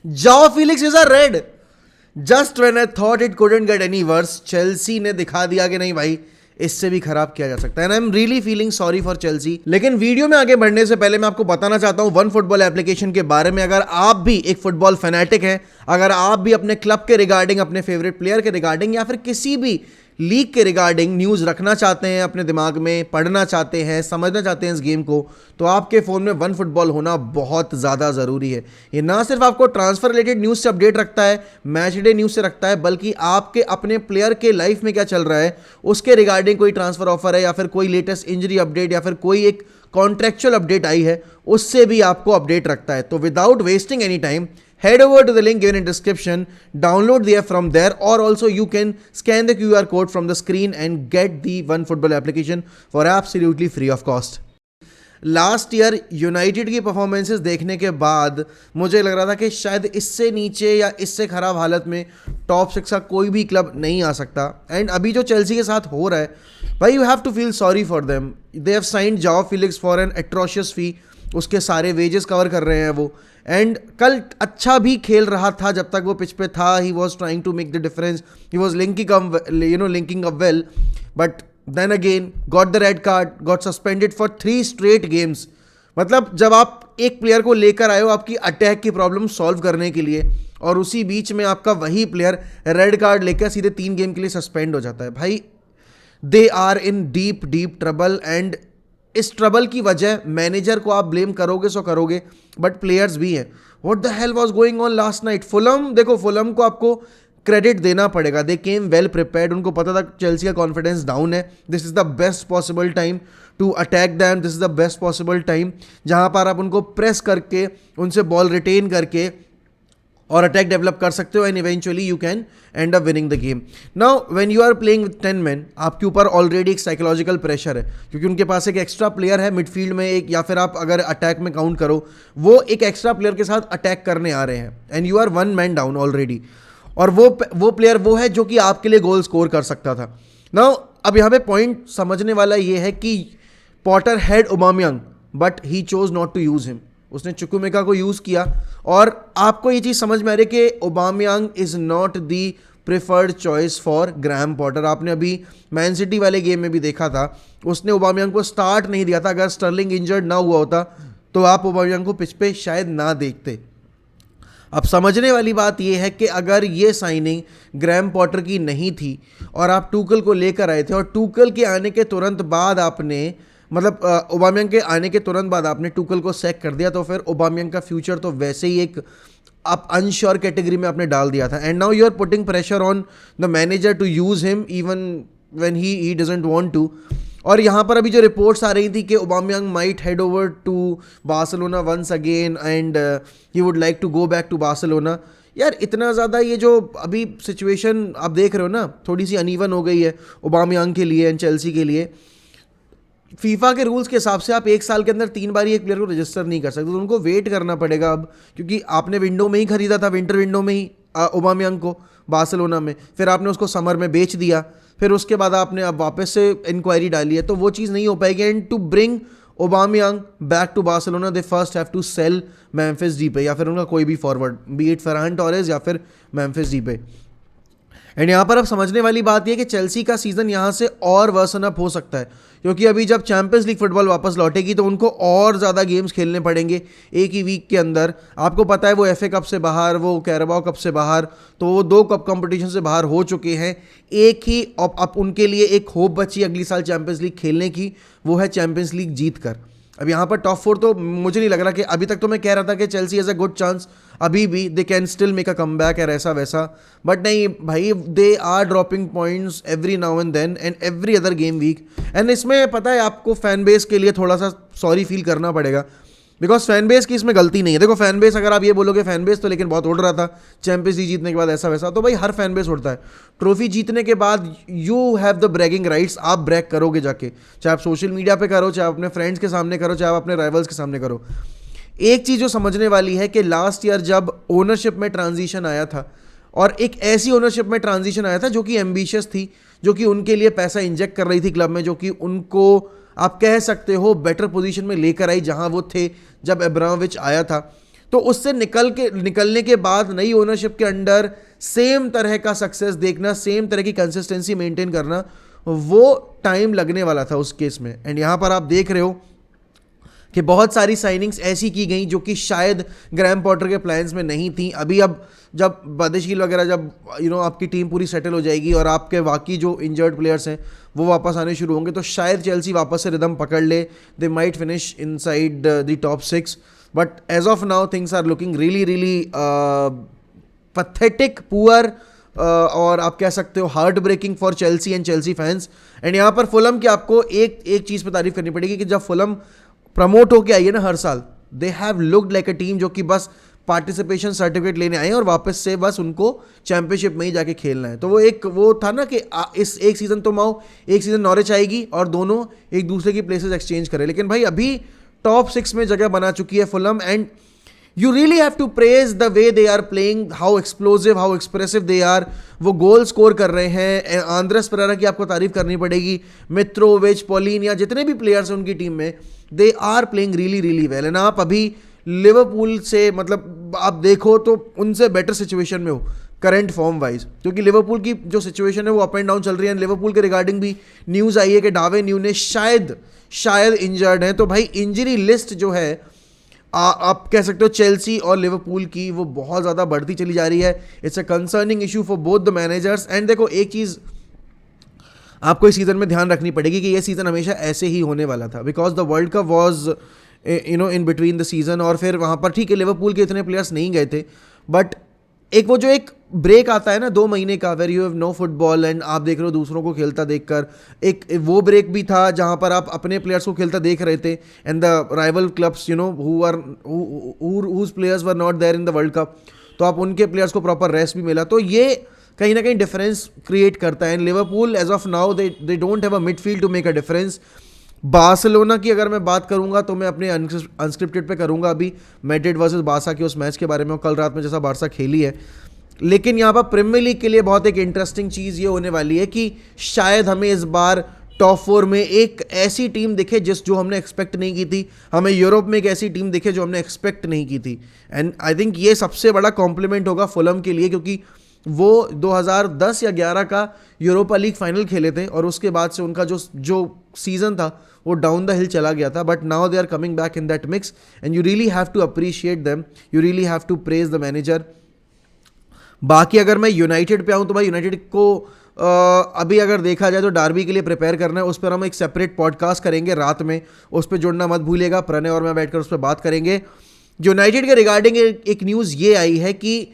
जाओ Felix is a red. Just when I thought it couldn't get any worse, Chelsea ने दिखा दिया कि नहीं भाई, इससे भी खराब किया जा सकता है. And I am really feeling sorry for Chelsea. लेकिन वीडियो में आगे बढ़ने से पहले मैं आपको बताना चाहता हूं वन फुटबॉल एप्लीकेशन के बारे में. अगर आप भी एक फुटबॉल फैनेटिक हैं, अगर आप भी अपने क्लब के रिगार्डिंग, अपने फेवरेट प्लेयर के रिगार्डिंग या फिर किसी भी लीग के रिगार्डिंग न्यूज़ रखना चाहते हैं अपने दिमाग में, पढ़ना चाहते हैं, समझना चाहते हैं इस गेम को, तो आपके फ़ोन में वन फुटबॉल होना बहुत ज़्यादा ज़रूरी है. ये ना सिर्फ आपको ट्रांसफर रिलेटेड न्यूज़ से अपडेट रखता है, मैच डे न्यूज़ से रखता है, बल्कि आपके अपने प्लेयर के लाइफ में क्या चल रहा है उसके रिगार्डिंग कोई ट्रांसफर ऑफर है या फिर कोई लेटेस्ट इंजरी अपडेट या फिर कोई एक कॉन्ट्रेक्चुअल अपडेट आई है, उससे भी आपको अपडेट रखता है. तो without wasting any time, head over to the link given in description, download the app from there, or also you can scan the QR code from the screen and get the OneFootball application for absolutely free of cost. Last year United की performances देखने के बाद मुझे लग रहा था कि शायद इससे नीचे या इससे ख़राब हालत में टॉप 6 का कोई भी क्लब नहीं आ सकता. एंड अभी जो चेल्सी के साथ हो रहा है भाई, you have to feel sorry for them. They have signed Joao Felix for an atrocious fee, उसके सारे वेजेस कवर कर रहे हैं वो. एंड कल अच्छा भी खेल रहा था जब तक वो पिच पे था. He was trying to make the difference, he was linking up well, but then again got the red card, got suspended for 3 straight games. मतलब जब आप एक प्लेयर को लेकर आए हो आपकी अटैक की प्रॉब्लम सॉल्व करने के लिए, और उसी बीच में आपका वही प्लेयर रेड कार्ड लेकर सीधे 3 गेम के लिए सस्पेंड हो जाता है, भाई they are in deep deep trouble. And इस ट्रबल की वजह मैनेजर को आप ब्लेम करोगे सो करोगे, बट प्लेयर्स भी हैं. What the hell was going on last night. Fulham, देखो फुलम को आपको क्रेडिट देना पड़ेगा. They came well prepared. उनको पता था चेल्सी का कॉन्फिडेंस डाउन है. This is the best possible time to attack them. This is the best possible time जहां पर आप उनको प्रेस करके, उनसे बॉल रिटेन करके और अटैक डेवलप कर सकते हो. And eventually you can end up winning the game. Now when you are playing with 10 man, आपके ऊपर ऑलरेडी एक साइकोलॉजिकल प्रेशर है, क्योंकि उनके पास एक एक्स्ट्रा प्लेयर है मिडफील्ड में एक, या फिर आप अगर अटैक में काउंट करो, वो एक एक्स्ट्रा प्लेयर के साथ अटैक करने आ रहे हैं. And you are 1 man down already, और वो प्लेयर वो है जो कि आपके लिए गोल स्कोर कर सकता था. नाउ अब यहाँ पे पॉइंट समझने वाला ये है कि Potter had Aubameyang but he chose not to use him. उसने चुकुमेका को यूज़ किया, और आपको ये चीज़ समझ में आ रही है कि Aubameyang is not the preferred choice for Graham Potter. आपने अभी मैन सिटी वाले गेम में भी देखा था, उसने ओबामयंग को स्टार्ट नहीं दिया था. अगर स्टर्लिंग इंजर्ड ना हुआ होता तो आप ओबामयंग को पिच पे शायद ना देखते. अब समझने वाली बात यह है कि अगर ये साइनिंग ग्राहम पॉटर की नहीं थी और आप टूकल को लेकर आए थे, और टूकल के आने के तुरंत बाद आपने, मतलब ओबामयंग के आने के तुरंत बाद आपने टूकल को सैक कर दिया, तो फिर ओबामयंग का फ्यूचर तो वैसे ही एक आप अनश्योर कैटेगरी में आपने डाल दिया था. And now you are putting pressure on the manager to use him even when he doesn't want to. और यहाँ पर अभी जो रिपोर्ट्स आ रही थी कि Aubameyang might head over to Barcelona once again and he would like to go back to Barcelona. यार इतना ज़्यादा ये जो अभी सिचुएशन आप देख रहे हो ना, थोड़ी सी अनइवन हो गई है ओबामयंग के लिए एंड चेल्सी के लिए. फीफा के रूल्स के हिसाब से आप 1 साल के अंदर 3 बार एक प्लेयर को रजिस्टर नहीं कर सकते, तो उनको वेट करना पड़ेगा अब, क्योंकि आपने विंडो में ही खरीदा था, विंटर विंडो में ही ओबामयंग को बार्सिलोना में, फिर आपने उसको समर में बेच दिया, फिर उसके बाद आपने अब वापस से इंक्वायरी डाली है, तो वो चीज़ नहीं हो पाएगी. And to bring Aubameyang back to Barcelona they first have to sell Memphis Depay, या फिर उनका कोई भी forward, be it Ferran Torres या फिर मेम्फिस डीपे. एंड यहाँ पर अब समझने वाली बात यह कि चेल्सी का सीज़न यहाँ से और वर्सन अप हो सकता है, क्योंकि अभी जब चैंपियंस लीग फुटबॉल वापस लौटेगी तो उनको और ज़्यादा गेम्स खेलने पड़ेंगे एक ही वीक के अंदर. आपको पता है वो FA कप से बाहर, वो कैराबाओ कप से बाहर, तो वो 2 कप कंपटीशन से बाहर हो चुके हैं. एक ही अब उनके लिए एक होप बची अगली साल चैंपियंस लीग खेलने की, वो है चैंपियंस लीग जीत कर. अब यहाँ पर टॉप 4 तो मुझे नहीं लग रहा कि, अभी तक तो मैं कह रहा था कि Chelsea has a good chance, अभी भी they can still make a come back और ऐसा वैसा, बट नहीं भाई, they are dropping points every now and then and every other game week. And इसमें पता है आपको फैन बेस के लिए थोड़ा सा सॉरी फील करना पड़ेगा, बिकॉज फैन बेस की इसमें गलती नहीं है. देखो फैन बेस, अगर आप ये बोलोगे फैन बेस तो लेकिन बहुत उड़ रहा था चैंपियंस लीग जीतने के बाद ऐसा वैसा, तो भाई हर फैन बेस उड़ता है. ट्रॉफी जीतने के बाद you have the bragging rights, आप ब्रैग करोगे जाके, चाहे आप सोशल मीडिया पे करो, चाहे अपने फ्रेंड्स के सामने करो, चाहे आप अपने राइवल्स के सामने करो. एक चीज़ जो समझने वाली है कि लास्ट ईयर जब ओनरशिप में ट्रांजिशन आया था, और एक ऐसी ओनरशिप में ट्रांजिशन आया था जो कि एम्बिशियस थी, जो कि उनके लिए पैसा इंजेक्ट कर रही थी क्लब में, जो कि उनको आप कह सकते हो बेटर पोजीशन में लेकर आई जहां वो थे जब एब्रामोविच आया था. तो उससे निकलने के बाद नई ओनरशिप के अंडर सेम तरह का सक्सेस देखना, सेम तरह की कंसिस्टेंसी मेंटेन करना, वो टाइम लगने वाला था उस केस में। एंड यहाँ पर आप देख रहे हो कि बहुत सारी साइनिंग्स ऐसी की गई जो कि शायद ग्रैम पॉटर के प्लान्स में नहीं थी। अभी अब जब बदेशील वगैरह जब आपकी टीम पूरी सेटल हो जाएगी और आपके बाकी जो इंजर्ड प्लेयर्स हैं वो वापस आने शुरू होंगे, तो शायद चेल्सी वापस से रिदम पकड़ ले, they might finish inside the top 6। But as of now things are looking really pathetic, poor, और आप कह सकते हो heart breaking for Chelsea and Chelsea fans. And यहाँ पर फुलम की आपको एक चीज़ पर तारीफ करनी पड़ेगी कि जब फुलम प्रमोट होके आई है ना हर साल, they have looked like a team जो कि बस पार्टिसिपेशन सर्टिफिकेट लेने आए हैं और वापस से बस उनको चैंपियनशिप में ही जाके खेलना है। तो वो था ना कि इस एक सीज़न तुम आओ, एक सीज़न नॉरिच आएगी और दोनों एक दूसरे की प्लेसेस एक्सचेंज करें। लेकिन भाई अभी टॉप 6 में जगह बना चुकी है Fulham, and you really have to praise the way they are playing, how explosive, how expressive they are। वो गोल स्कोर कर रहे हैं। आंद्रेस पेरेरा की आपको तारीफ करनी पड़ेगी, मित्रोविच, पॉलिन, या जितने भी प्लेयर्स हैं उनकी टीम में, they are playing really well. And आप अभी लिवरपूल से मतलब आप देखो तो उनसे बेटर सिचुएशन में हो करंट फॉर्म वाइज, क्योंकि लिवरपूल की जो सिचुएशन है वो अप एंड डाउन चल रही है। लिवरपूल के रिगार्डिंग भी न्यूज़ आई है कि डार्विन न्यूनेस शायद इंजर्ड है। तो भाई इंजरी लिस्ट जो है आप कह सकते हो चेल्सी और लिवरपूल की, वो बहुत ज़्यादा बढ़ती चली जा रही है। It's a concerning issue for both the managers. And देखो एक चीज़ आपको इस सीज़न में ध्यान रखनी पड़ेगी कि ये सीज़न हमेशा ऐसे ही होने वाला था, because the world cup was in between the season, और फिर वहाँ पर ठीक है लिवरपूल के इतने प्लेयर्स नहीं गए थे, बट एक ब्रेक आता है ना 2 महीने का, where you have no football, and आप देख रहे हो दूसरों को खेलता देखकर, एक वो ब्रेक भी था जहां पर आप अपने प्लेयर्स को खेलता देख रहे थे, and the rival clubs whose players were not there in the world cup, तो आप उनके प्लेयर्स को प्रॉपर रेस्ट भी मिला। तो ये कहीं ना कहीं डिफरेंस क्रिएट करता है। Liverpool as of now they don't have a midfield to make a difference. Barcelona की अगर मैं बात करूंगा तो मैं अपने अनस्क्रिप्टेड पे करूंगा अभी मैड्रिड वर्सेस बार्सा के उस मैच के बारे में, कल रात में जैसा बार्सा खेली है। लेकिन यहाँ पर प्रीमियर लीग के लिए बहुत एक इंटरेस्टिंग चीज़ ये होने वाली है कि शायद हमें इस बार टॉप 4 में एक ऐसी टीम दिखे जो हमने एक्सपेक्ट नहीं की थी, हमें यूरोप में एक ऐसी टीम दिखे जो हमने एक्सपेक्ट नहीं की थी। एंड आई थिंक ये सबसे बड़ा कॉम्प्लीमेंट होगा फुलम के लिए, क्योंकि वो 2010 या 11 का यूरोपा लीग फाइनल खेले थे और उसके बाद से उनका जो सीज़न था वो डाउन द हिल चला गया था। But now they are coming back in that mix, and you really have to appreciate them, you really have to praise the manager. बाकी अगर मैं यूनाइटेड पे आऊँ तो भाई यूनाइटेड को अभी अगर देखा जाए तो डार्बी के लिए प्रिपेयर करना है। उस पर हम एक सेपरेट पॉडकास्ट करेंगे रात में, उस पर जुड़ना मत भूलिएगा, प्रणय और मैं बैठकर उस पर बात करेंगे। यूनाइटेड के रिगार्डिंग एक न्यूज़ ये आई है कि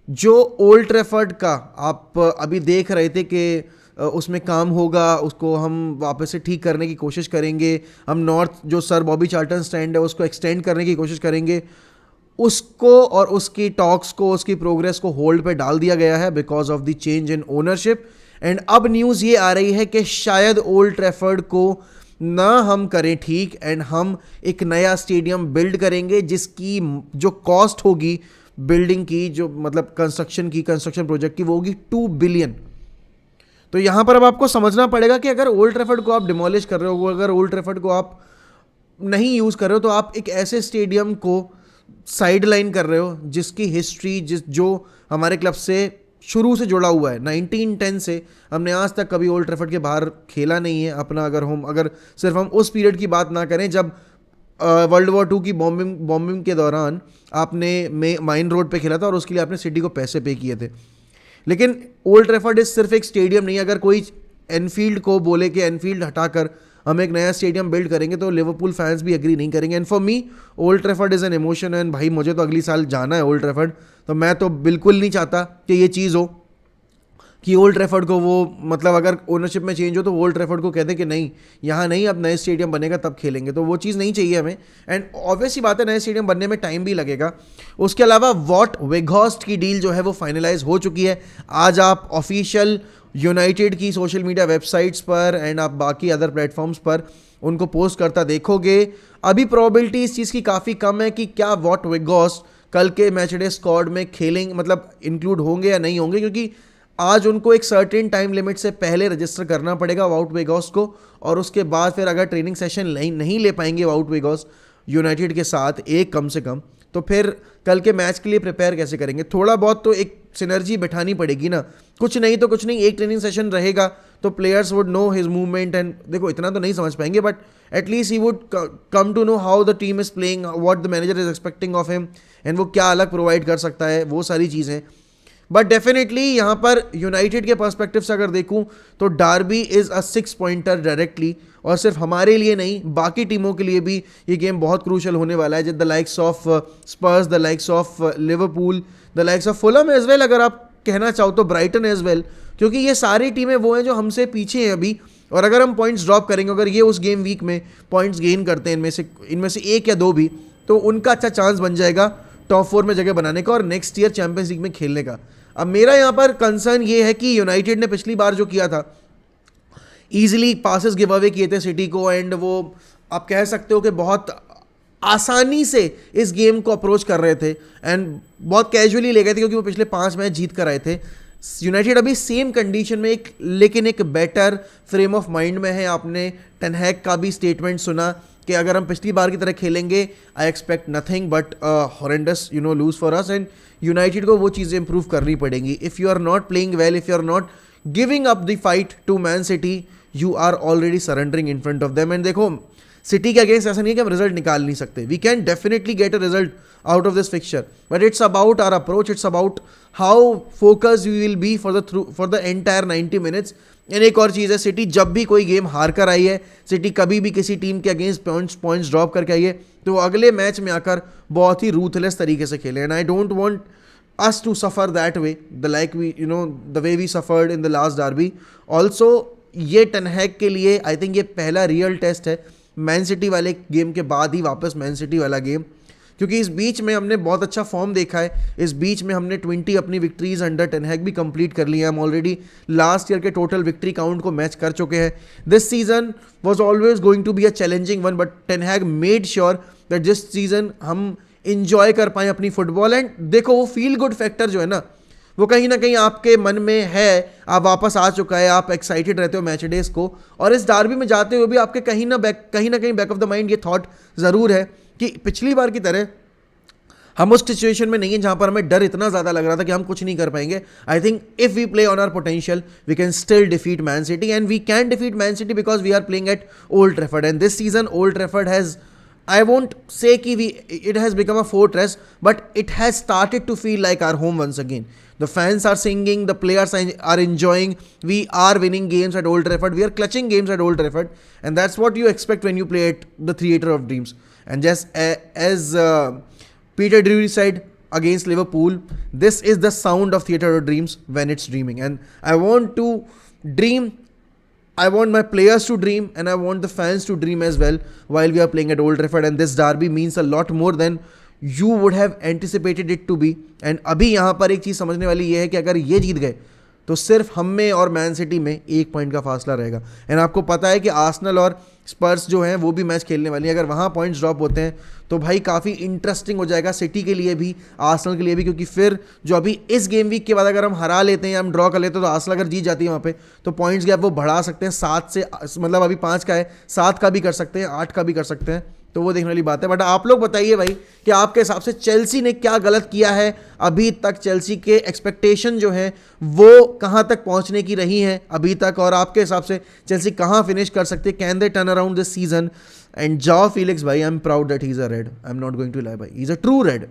जो ओल्ड ट्रैफर्ड का आप अभी देख रहे थे कि उसमें काम होगा, उसको हम वापस से ठीक करने की कोशिश करेंगे, हम नॉर्थ जो सर बॉबी चार्ल्टन स्टैंड है उसको एक्सटेंड करने की कोशिश करेंगे, उसको और उसकी टॉक्स को, उसकी प्रोग्रेस को होल्ड पे डाल दिया गया है because of the change in ownership. And अब न्यूज़ ये आ रही है कि शायद ओल्ड ट्रैफर्ड को ना हम करें ठीक, एंड हम एक नया स्टेडियम बिल्ड करेंगे जिसकी जो कॉस्ट होगी बिल्डिंग की, जो मतलब कंस्ट्रक्शन प्रोजेक्ट की, वो होगी 2 बिलियन। तो यहाँ पर अब आपको समझना पड़ेगा कि अगर ओल्ड ट्रैफर्ड को आप डिमोलिश कर रहे हो, अगर ओल्ड ट्रैफर्ड को आप नहीं यूज़ कर रहे हो, तो आप एक ऐसे स्टेडियम को साइड लाइन कर रहे हो जिसकी हिस्ट्री जो हमारे क्लब से शुरू से जुड़ा हुआ है। 1910 से हमने आज तक कभी ओल्ड ट्रैफर्ड के बाहर खेला नहीं है अपना। अगर सिर्फ हम उस पीरियड की बात ना करें जब वर्ल्ड वॉर 2 की बॉम्बिंग के दौरान आपने माइन रोड पे खेला था और उसके लिए आपने सिटी को पैसे पे किए थे। लेकिन ओल्ड ट्रैफर्ड इस सिर्फ एक स्टेडियम नहीं है। अगर कोई एनफील्ड को बोले कि एनफील्ड हटाकर हम एक नया स्टेडियम बिल्ड करेंगे तो लिवरपूल फैंस भी एग्री नहीं करेंगे। And for me old Trafford is an emotion, and भाई मुझे तो अगली साल जाना है ओल्ड ट्रैफर्ड, तो मैं तो बिल्कुल नहीं चाहता कि ये चीज़ हो कि ओल्ड ट्रैफर्ड को वो मतलब अगर ओनरशिप में चेंज हो तो ओल्ड ट्रैफर्ड को कहते कि नहीं यहाँ नहीं, अब नए स्टेडियम बनेगा तब खेलेंगे, तो वो चीज़ नहीं चाहिए हमें। एंड ऑब्वियस ही बात है नए स्टेडियम बनने में टाइम भी लगेगा। उसके अलावा वॉट वेगहॉर्स्ट की डील जो है वो फाइनलाइज हो चुकी है। आज आप ऑफिशियल यूनाइटेड की सोशल मीडिया वेबसाइट्स पर एंड आप बाकी अदर प्लेटफॉर्म्स पर उनको पोस्ट करता देखोगे। अभी प्रोबेबिलिटी इस चीज़ की काफ़ी कम है कि क्या वॉट वेगहॉर्स्ट कल के मैच डे स्क्वाड में खेलेंगे, मतलब इंक्लूड होंगे या नहीं होंगे, क्योंकि आज उनको एक सर्टेन टाइम लिमिट से पहले रजिस्टर करना पड़ेगा वाउट वेगहॉर्स्ट को, और उसके बाद फिर अगर ट्रेनिंग सेशन नहीं ले पाएंगे वाउट वेगहॉर्स्ट यूनाइटेड के साथ एक कम से कम, तो फिर कल के मैच के लिए प्रिपेयर कैसे करेंगे? थोड़ा बहुत तो एक सिनर्जी बैठानी पड़ेगी ना, कुछ नहीं तो कुछ नहीं, एक ट्रेनिंग सेशन रहेगा तो players would know his movement and देखो इतना तो नहीं समझ पाएंगे but at least he would come to know how the team is playing, what the manager is expecting of him and वो क्या अलग प्रोवाइड कर सकता है, वो सारी चीज़ें। बट डेफिनेटली यहाँ पर यूनाइटेड के पर्सपेक्टिव से अगर देखूँ तो Derby is a 6 pointer directly, और सिर्फ हमारे लिए नहीं बाकी टीमों के लिए भी ये गेम बहुत क्रूशल होने वाला है। With the likes of Spurs, the likes of Liverpool, the likes of Fulham as well, अगर आप कहना चाहो तो ब्राइटन एज वेल, क्योंकि ये सारी टीमें वो हैं जो हमसे पीछे हैं अभी। और अगर हम पॉइंट्स ड्रॉप करेंगे, अगर ये उस गेम वीक में पॉइंट्स गेन करते हैं इनमें से एक या दो भी, तो उनका अच्छा चांस बन जाएगा टॉप 4 में जगह बनाने का और नेक्स्ट ईयर चैंपियंस लीग में खेलने का। अब मेरा यहाँ पर कंसर्न ये है कि यूनाइटेड ने पिछली बार जो किया था, ईजिली पासेस गिव अवे किए थे सिटी को, एंड वो आप कह सकते हो कि बहुत आसानी से इस गेम को अप्रोच कर रहे थे एंड बहुत कैजुअली ले गए थे क्योंकि वो पिछले 5 मैच जीत कर आए थे। यूनाइटेड अभी सेम कंडीशन में लेकिन एक बेटर फ्रेम ऑफ माइंड में है। आपने टेन हैग का भी स्टेटमेंट सुना कि अगर हम पिछली बार की तरह खेलेंगे, I expect nothing but horrendous loss for us, and United को वो चीज़ें इंप्रूव करनी पड़ेंगी। If you are not playing well, if you are not giving up the fight to Man City, you are already surrendering in front of them. And देखो City के against ऐसा नहीं है कि हम रिजल्ट निकाल नहीं सकते, we can definitely get a result out of this fixture, but it's about our approach, it's about how focus we will be for the entire 90 minutes. And एक और चीज़ है, सिटी जब भी कोई गेम हार कर आई है, सिटी कभी भी किसी टीम के अगेंस्ट पॉइंट्स ड्रॉप करके आई है, तो वो अगले मैच में आकर बहुत ही रूथलेस तरीके से खेले। And I don't want us to suffer that way, the way we suffered in the last derby. Also ये टेन हैग के लिए आई थिंक ये पहला रियल टेस्ट है मैन सिटी वाले गेम के बाद ही वापस मैन सिटी वाला गेम, क्योंकि इस बीच में हमने बहुत अच्छा फॉर्म देखा है। इस बीच में हमने 20 अपनी विक्ट्रीज अंडर टेन हैग भी कंप्लीट कर ली है। हम ऑलरेडी लास्ट ईयर के टोटल विक्ट्री काउंट को मैच कर चुके हैं। This season was always going to be a challenging one, but Ten Hag made sure that this season हम इंजॉय कर पाएँ अपनी फुटबॉल। एंड देखो वो फील गुड फैक्टर जो है ना, वो कहीं ना कहीं आपके मन में है, आप वापस आ चुका है, आप एक्साइटेड रहते हो मैच डेज को, और इस डार्बी में जाते हुए भी आपके कहीं ना कहीं बैक ऑफ द माइंड ये थॉट ज़रूर है कि पिछली बार की तरह हम उस सिचुएशन में नहीं है जहाँ पर हमें डर इतना ज़्यादा लग रहा था कि हम कुछ नहीं कर पाएंगे। I think if we play on our potential we can still defeat Man City, and we can defeat Man City because we are playing at Old Trafford, and this season Old Trafford has, I won't say it has become a fortress, but it has started to feel like our home once again. The fans are singing, the players are enjoying, we are winning games at Old Trafford, we are clutching games at Old Trafford, and that's what you expect when you play at the Theatre of Dreams. And just as Peter Drury said against Liverpool, this is the sound of Theatre of Dreams when it's dreaming, and I want to dream, I want my players to dream, and I want the fans to dream as well while we are playing at Old Trafford, and this derby means a lot more than you would have anticipated it to be. And अभी यहाँ पर एक चीज़ समझने वाली ये है कि अगर ये जीत गए तो सिर्फ हम में और मैन सिटी में 1 पॉइंट का फासला रहेगा। एंड आपको पता है कि आर्सेनल और स्पर्स जो हैं वो भी मैच खेलने वाली है। अगर वहाँ पॉइंट्स ड्रॉप होते हैं तो भाई काफ़ी इंटरेस्टिंग हो जाएगा सिटी के लिए भी, आर्सेनल के लिए भी, क्योंकि फिर जो अभी इस गेम वीक के बाद अगर हम हरा लेते हैं या हम ड्रॉ कर लेते हैं तो आर्सेनल अगर जीत जाती है वहाँ पे तो पॉइंट्स गैप वो बढ़ा सकते हैं 7 से, मतलब अभी 5 का है, 7 का भी कर सकते हैं, 8 का भी कर सकते हैं, तो वो देखने वाली बात है। बट आप लोग बताइए भाई कि आपके हिसाब से चेल्सी ने क्या गलत किया है अभी तक, चेल्सी के एक्सपेक्टेशन जो है वो कहाँ तक पहुँचने की रही हैं अभी तक, और आपके हिसाब से चेल्सी कहाँ फिनिश कर सकती है, can they turn around this season. And जाओ फीलिक्स भाई, I am proud that he is a red, I am not going to lie भाई, he is a true red.